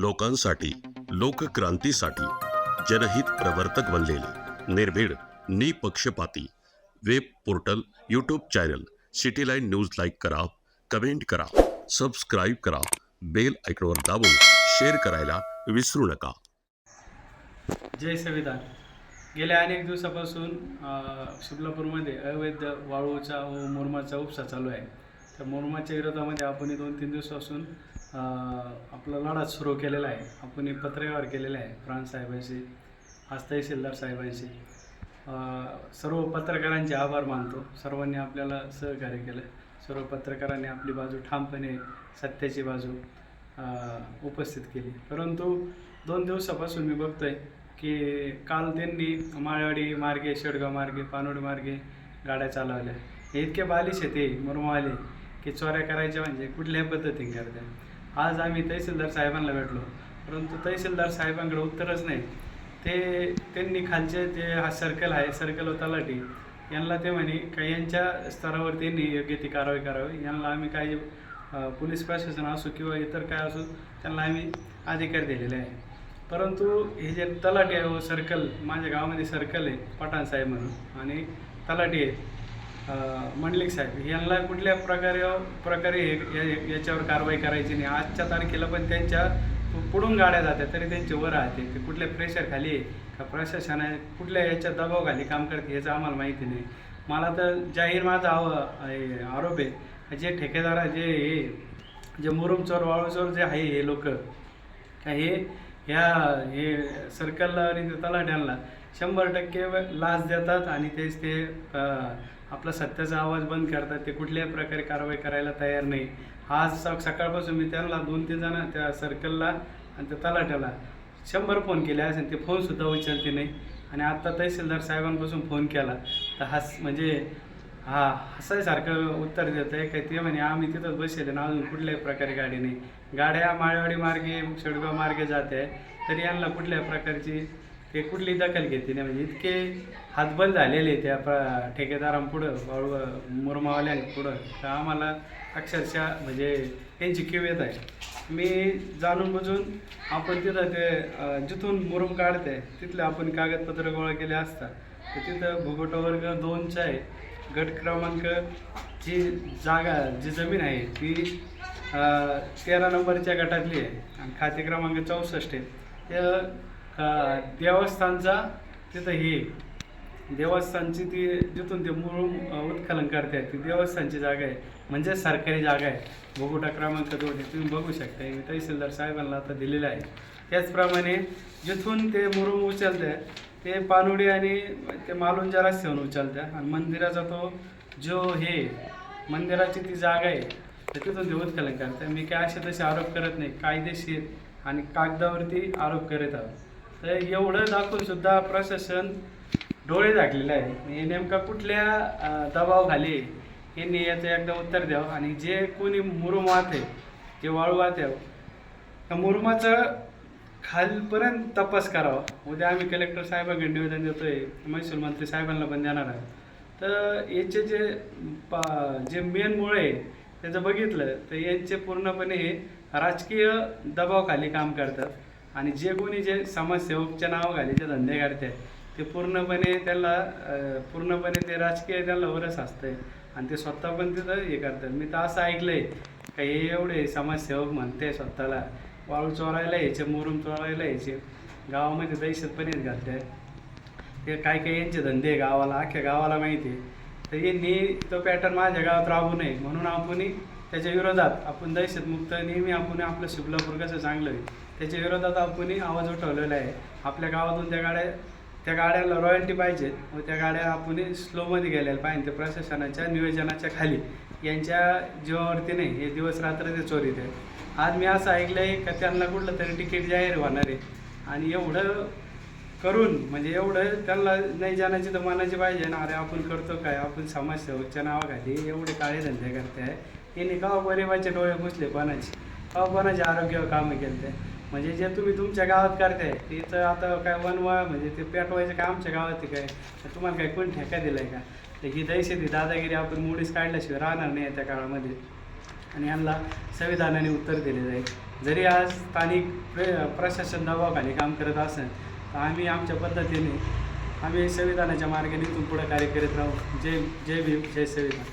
लोकांसाठी, लोकक्रांतीसाठी जनहित प्रवर्तक बनलेले निर्भीड, निपक्षपाती web portal, YouTube channel city line news like करा, कमेंट करा, सबस्क्राईब करा, बेल आयकॉनवर दाबून शेअर करायला विसरू नका. जय संविधान. गेल्या अनेक दिवसापासून शिबलापूरमध्ये अवैध वाळूचा व मुरमाचा उपसा चालू आहे. तर मुरमाच्या विरोधामध्ये आपण 2-3 दिवसापासून आपला लढा सुरू केलेला आहे. आपण पत्रव्यवहार केलेला आहे प्रांत साहेबांशी, आज तहसीलदार साहेबांशी. सर्व पत्रकारांचे आभार मानतो. सर्वांनी आपल्याला सहकार्य केलं. सर्व पत्रकारांनी आपली बाजू ठामपणे, सत्याची बाजू उपस्थित केली. परंतु 2 दिवसापासून मी बघतोय की काल त्यांनी माळवाडी मार्गे, शेडगाव मार्गे, पानोडी मार्गे गाड्या चालवल्या. हे इतके बालिश आहे ते मुरमावाले की चोऱ्या करायच्या म्हणजे कुठल्याही पद्धतीने करते. आज आम्ही तहसीलदार साहेबांना भेटलो, परंतु तहसीलदार साहेबांकडे उत्तरच नाही. त्यांनी खालचे जे हा सर्कल आहे, सर्कल व तलाठी यांना ते म्हणे काही यांच्या स्तरावर त्यांनी योग्य ती कारवाई करावी. यांना आम्ही काही पोलीस प्रशासन असो किंवा इतर काय असो त्यांना आम्ही अधिकार दिलेले आहे. परंतु हे जे तलाठी आहे व सर्कल, माझ्या गावामध्ये सर्कल आहे पठाण साहेब म्हणून, आणि तलाठी आहे मंडलिक साहेब, यांना कुठल्या प्रकारे याच्यावर कारवाई करायची नाही. आजच्या तारखेला पण त्यांच्या पुढून गाड्या जात्या तरी त्यांचे वर राहते. ते कुठल्या प्रेशर खाली आहे का प्रशासन आहे, कुठल्या याच्या दबावाखाली काम करते याचं आम्हाला माहिती नाही. मला तर जाहीर माझा आरोप आहे, जे ठेकेदार जे मुरुम चोर, वाळू चोर जे आहे हे लोक हे सर्कलला आणि तलाट्यांना 100% लाच देतात आणि ते आपला सत्याचा आवाज बंद करतात. ते कुठल्याही प्रकारे कारवाई करायला तयार नाही. आज सकाळपासून मी त्यांना 2-3 जण त्या सर्कलला आणि त्या तलाट्याला 100 फोन केले असेल, ते फोनसुद्धा उचलते नाही. आणि आत्ता तहसीलदार साहेबांपासून फोन केला तर हसायसारखं उत्तर देत आहे काय. ते म्हणे आम्ही तिथंच बसले ना, अजून कुठल्याही प्रकारे गाडी नाही. गाड्या माळवाडी मार्गे, शेडगाव मार्गे जाते तरी यांना कुठल्या प्रकारची ते कुठली दखल घेते नाही. म्हणजे इतके हातबल झालेले त्या ठेकेदारांपुढं, वाळू मुरमावाल्यांपुढं, तर आम्हाला अक्षरशः म्हणजे त्यांची कीव येत आहे. मी जाणून बुजून आपण तिथं ते जिथून मुरुम काढते तिथले आपण कागदपत्र गोळा केले असता तर तिथं भूगोट वर्ग 2चा आहे, गट क्रमांक जी जमीन आहे ती 13 नंबरच्या गटातली आहे आणि खाते क्रमांक 64 आहे. त्या देवस्थानचा तिथं देवस्थानची ती जिथून ते मुरुम उत्खनन करते ती देवस्थानची जागा आहे, म्हणजे सरकारी जागा आहे. भूगोटा क्रमांक 2 आहे, तुम्ही बघू शकता. मी तहसीलदार साहेबांना आता दिलेलं आहे. त्याचप्रमाणे जिथून ते मुरुम उचलते ते पानोडी आणि ते मालुंजा रस्त्यावरून उचलत्या आणि मंदिराचा तो मंदिराची ती जागा आहे तर तिथून ते उत्खनन करते. मी काय असे तसे आरोप करत नाही, कायदेशीर आणि कागदावरती आरोप करत आहोत. तर एवढं दाखवून सुद्धा प्रशासन डोळे झाकलेलं आहे. हे नेमका कुठल्या दबावाखाली यांनी याचं एकदा उत्तर द्यावं. आणि जे कोणी मुरुम वाहते, जे वाळू वाहते, त्या मुरुमाचं खालपर्यंत तपास करावा. उद्या आम्ही कलेक्टर साहेबांकडे निवेदन देतोय, महसूल मंत्री साहेबांना पण देणार आहे. तर याचे जे मेन मुळे आहे त्याचं बघितलं तर यांचे पूर्णपणे हे राजकीय दबावाखाली काम करतात आणि जे कोणी जे समाजसेवकच्या नावाखाली जे धंदे करतात ते पूर्णपणे ते राजकीय त्यांना वरच असतंय आणि ते स्वतः पण तिथं हे करतात. मी तर असं ऐकलंय का हे एवढे समाजसेवक म्हणते स्वतःला वाळू चोरायला यायचे, मुरुम चोरायला यायचे, गावामध्ये दहशतपणेच घालतात. ते काय यांचे धंदे गावाला, अख्ख्या गावाला माहिती आहे. तर यांनी तो पॅटर्न माझ्या गावात राबू नये म्हणून आपण त्याच्या विरोधात आपण दहशतमुक्त नेहमी आपण आपलं शिबलापूर कसं चांगलं आहे त्याच्या विरोधात आपण आवाज उठवलेला आहे. आपल्या गावातून त्या गाड्याला रॉयल्टी पाहिजे व त्या गाड्या आपण स्लोमध्ये गेलेल्या पाहिजे. ते प्रशासनाच्या नियोजनाच्या खाली यांच्या जीवावरती नाही, हे दिवस रात्र ते चोरीत आहे. आज मी असं ऐकलं आहे का त्यांना कुठलं तरी तिकीट जाहीर होणार आहे आणि एवढं करून म्हणजे एवढं त्यांना नाही जाण्याची तर मनाची पाहिजे ना. अरे आपण करतो काय, आपण समाजसेवकच्या नावाखाली एवढे काळे धंदे करते आहे. यांनी गाव गरिबाचे डोळे पुसले, कोणाचे आरोग्यावर कामं केले. म्हणजे जे तुम्ही तुमच्या गावात करताय तिथं आता काय वनवा म्हणजे ते पेटवायचं काय आमच्या गावात काय तुम्हाला काय कोणी ठेका दिला आहे का. तर ही दहशती दादागिरी आपण मुळीच काढल्याशिवाय राहणार नाही त्या काळामध्ये आणि यांना संविधानाने उत्तर दिले जाईल. जरी आज स्थानिक प्रशासन दबावाखाली काम करत असेल तर आम्ही आमच्या पद्धतीने आम्ही संविधानाच्या मार्गाने इथून पुढे कार्य करीत राहू. जय भीम, जय संविधान.